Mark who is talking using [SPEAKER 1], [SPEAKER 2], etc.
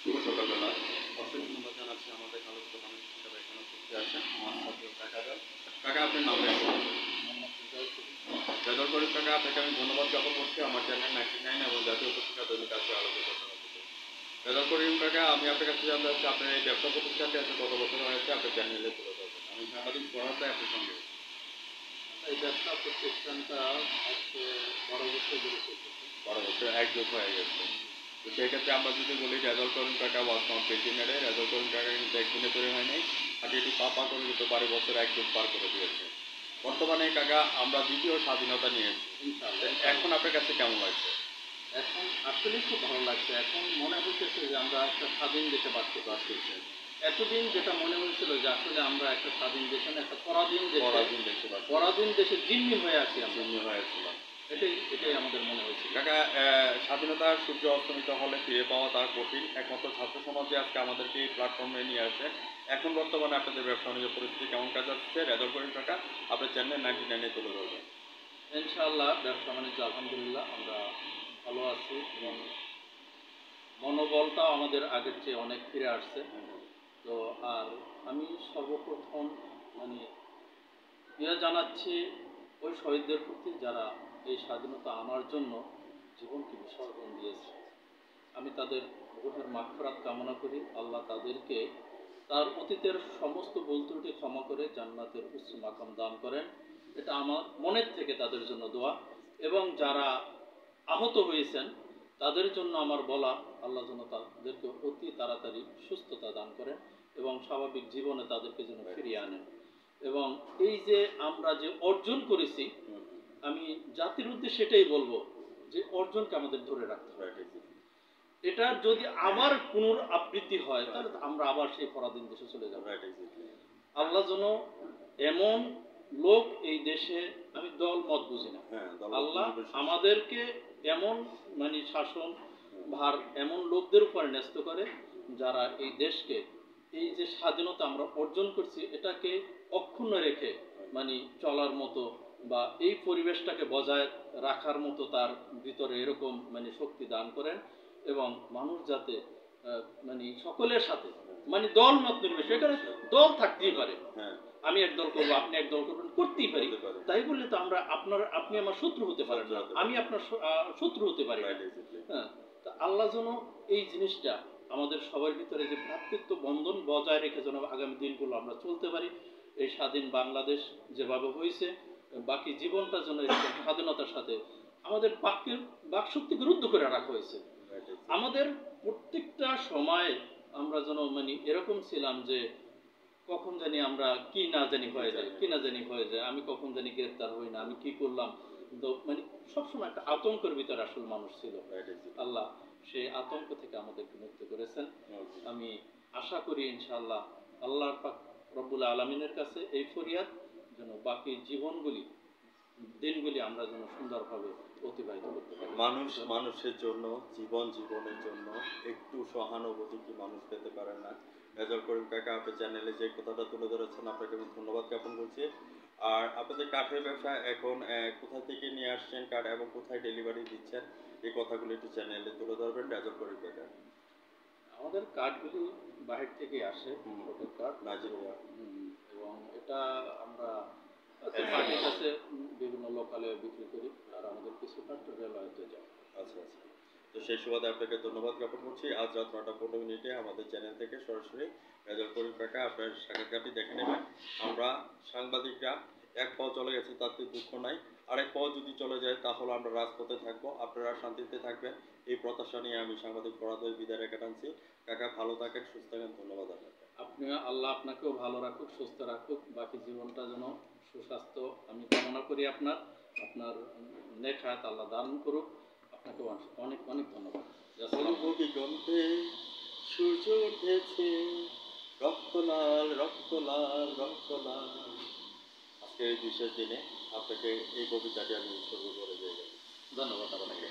[SPEAKER 1] শুভ সকালবেলা অসংখ্য ধন্যবাদ জানাচ্ছি আমাদের আলোচিত মানুষ হিসাবে এখানে উপস্থিত আছেন আমার সাথে কাকা আপনার নাম রেজাউল করিম কাকা, আপনাকে আমি ধন্যবাদ জ্ঞাপন করছি আমার চ্যানেল 99 এবং জাতীয় পত্রিকা দৈনিক আজকে আলোচিত রেজাউল করিম কাকা, আমি আপনার কাছে জানতে চাচ্ছি আপনার এই ব্যবসা প্রতিষ্ঠানটি আসলে কত বছর হয়েছে আপনার চ্যানেলে তুলে ধরবেন। আমি সাংবাদিক পড়াতে আপনার সঙ্গে
[SPEAKER 2] এই ব্যবসা প্রতিষ্ঠানটা আজকে
[SPEAKER 1] 12 বছর এক যোগ হয়ে গেছে। তো সেক্ষেত্রে আমরা যদি বলি রেজাউল করিম কাকা ওয়াজ নট বেশিনারে, রেজাউল করিম কাকা কিন্তু একদিনে তৈরি হয় নাই, আগে একটু পাপা করে কিন্তু 12 বছর এক যোগ পার করে দিয়েছে। বর্তমানে কাকা আমরা দ্বিতীয় স্বাধীনতা নিয়েছি, এখন আপনার কাছে কেমন লাগছে?
[SPEAKER 2] এখন আসলে খুব ভালো লাগছে। এখন মনে হচ্ছে যে আমরা একটা স্বাধীন দেশে বাস করছি। এতদিন যেটা মনে হয়েছিল যে আসলে আমরা একটা স্বাধীন দেশে না, একটা পরাধীন দেশে জিম্মি হয়ে আছি, এটাই আমাদের মনে হয়েছে।
[SPEAKER 1] কাকা স্বাধীনতার সূর্য অস্তমিত হলে ফিরে পাওয়া তার কঠিন, একমাত্র ছাত্র সমাজে আজকে আমাদেরকে এই প্ল্যাটফর্মে নিয়ে আসে। এখন বর্তমানে আপনাদের ব্যবসা বাণিজ্য পরিস্থিতি কেমন কাজ যাচ্ছে? রেজাউল করিম কাকা আপনার চ্যানেল 99 তুলে ধরবেন।
[SPEAKER 2] ইনশাআল্লাহ ব্যবসা বাণিজ্য আলহামদুলিল্লাহ আমরা ভালো আছি এবং মনোবলটাও আমাদের আগের চেয়ে অনেক ফিরে আসছে। তো আর আমি সর্বপ্রথম জানাচ্ছি ওই শহীদদের প্রতি যারা এই স্বাধীনতা আনার জন্য জীবনকে বিসর্জন দিয়েছে। আমি তাদের রূহের মাগফিরাত কামনা করি। আল্লাহ তাদেরকে তার অতীতের সমস্ত ভুল ত্রুটি ক্ষমা করে জান্নাতের উচ্চ মাকাম দান করেন, এটা আমার মনের থেকে তাদের জন্য দোয়া। এবং যারা আহত হয়েছেন তাদের জন্য আমার বলা, আল্লাহ যেন তাদেরকে অতি তাড়াতাড়ি সুস্থতা দান করেন এবং স্বাভাবিক জীবনে তাদেরকে যেন ফিরিয়ে আনেন। এবং এই যে আমরা যে অর্জন করেছি, আমি জাতির উদ্দেশ্যে সেটাই বলবো যে অর্জনকে আমাদের ধরে রাখতে হবে। এটা যদি আবার পুনরাবৃত্তি হয় তাহলে আমরা আবার সেই পরাধীন দেশে চলে যাব। আল্লাহ যেন এমন লোক এই দেশে, আমি দল মত বুঝি না, আল্লাহ আমাদেরকে এমন শাসন ভার এমন লোকদের উপর ন্যস্ত করে যারা এই দেশকে, এই যে স্বাধীনতা আমরা অর্জন করছি এটাকে অক্ষুণ্ণ রেখে চলার মতো বা এই পরিবেশটাকে বজায় রাখার মতো তার ভিতরে এরকম শক্তি দান করেন এবং মানুষ যাতে সকলের সাথে দল মত নির্বিশেষে, এখানে দল থাকতেই পারে, আমি এক দল করবো আপনি এক দল করবেন, করতেই পারি, তাই বললে তো আপনি আমার শত্রু হতে পারেন না, আমি আপনার শত্রু হতে পারি। হ্যাঁ, আল্লাহ যেন এই জিনিসটা আমাদের সবার ভিতরে যে ভ্রাতৃত্ব বন্ধন বজায় রেখে যেন আগামী দিনগুলো আমরা চলতে পারি। এই স্বাধীন বাংলাদেশ যেভাবে হয়েছে বাকি জীবনটা যেন স্বাধীনতার সাথে আমাদের বাকশক্তিকে রুদ্ধ করে রাখা হয়েছে। আমাদের প্রত্যেকটা সময় আমরা যেন এরকম ছিলাম যে কখন জানি আমরা কি না জানি হয়ে যায়, আমি কখন জানি গ্রেফতার হই না, আমি কি করলাম, তো সবসময় একটা আতঙ্কের ভিতরে আসলে মানুষ ছিল। আল্লাহ সেই আতঙ্ক থেকে আমাদেরকে মুক্ত করেছেন। আমি আশা করি ইনশাআল্লাহ আল্লাহ পাক রব্বুল আলামিনের কাছে এই ফরিয়াদ যেন বাকি দিনগুলি আমরা যেন সুন্দরভাবে অতিবাহিত করতে পারি।
[SPEAKER 1] মানুষের জন্য জীবনের জন্য একটু সহানুভূতি কি মানুষ পেতে পারে না? রেজাউল করিম কাকা আপনার চ্যানেলে যে কথাটা তুলে ধরেছেন আপনাকে আমি ধন্যবাদ জ্ঞাপন করছি। আর আপনাদের কাঠের ব্যবসা এখন কোথা থেকে নিয়ে আসছেন কাঠ এবং কোথায় ডেলিভারি দিচ্ছেন, এই কথাগুলো একটু চ্যানেলে তুলে ধরবেন রেজাউল করিম কাকা।
[SPEAKER 2] আমাদের কাঠগুলি বাহির থেকে আসে, কাঠ নাজিরিয়া, এবং এটা আমরা মাটির কাছে বিভিন্ন লোকালে বিক্রি করি আর আমাদের কিছু কাঠ রেলওয়েতে যায়।
[SPEAKER 1] আচ্ছা, তো সেই সুবাদে আপনাকে ধন্যবাদ জ্ঞাপন করছি। আজ রাত 9:15 আমাদের চ্যানেল থেকে সরাসরি রেজাউল করিম কাকা আপনার সাক্ষাৎকারটি দেখে নেবেন। আমরা সাংবাদিকরা এক পাও চলে গেছে তাতে দুঃখ নাই, আরেক পাও যদি চলে যায় তাহলে আমরা রাজপথে থাকবো, আপনারা শান্তিতে থাকবেন, এই প্রত্যাশা নিয়ে আমি সাংবাদিক পরাদয় বিদায় রেখে টানছি। কাকা ভালো থাকেন, সুস্থ থাকেন, ধন্যবাদ আপনাকে।
[SPEAKER 2] আল্লাহ আপনাকেও ভালো রাখুক, সুস্থ রাখুক, বাকি জীবনটা যেন সুস্বাস্থ্য আমি কামনা করি। আপনার নেক হায়াত আল্লাহ দান করুক। আপনাকে অনেক অনেক ধন্যবাদ।
[SPEAKER 1] সূর্য উঠেছে রক্ত লাল রক্ত লাল রক্ত লাল। আজকে এই বিশেষ দিনে আপনাকে এই কবিতাটি আমি উৎসর্গ করে দিয়ে গেলাম।
[SPEAKER 2] ধন্যবাদ আপনাকে।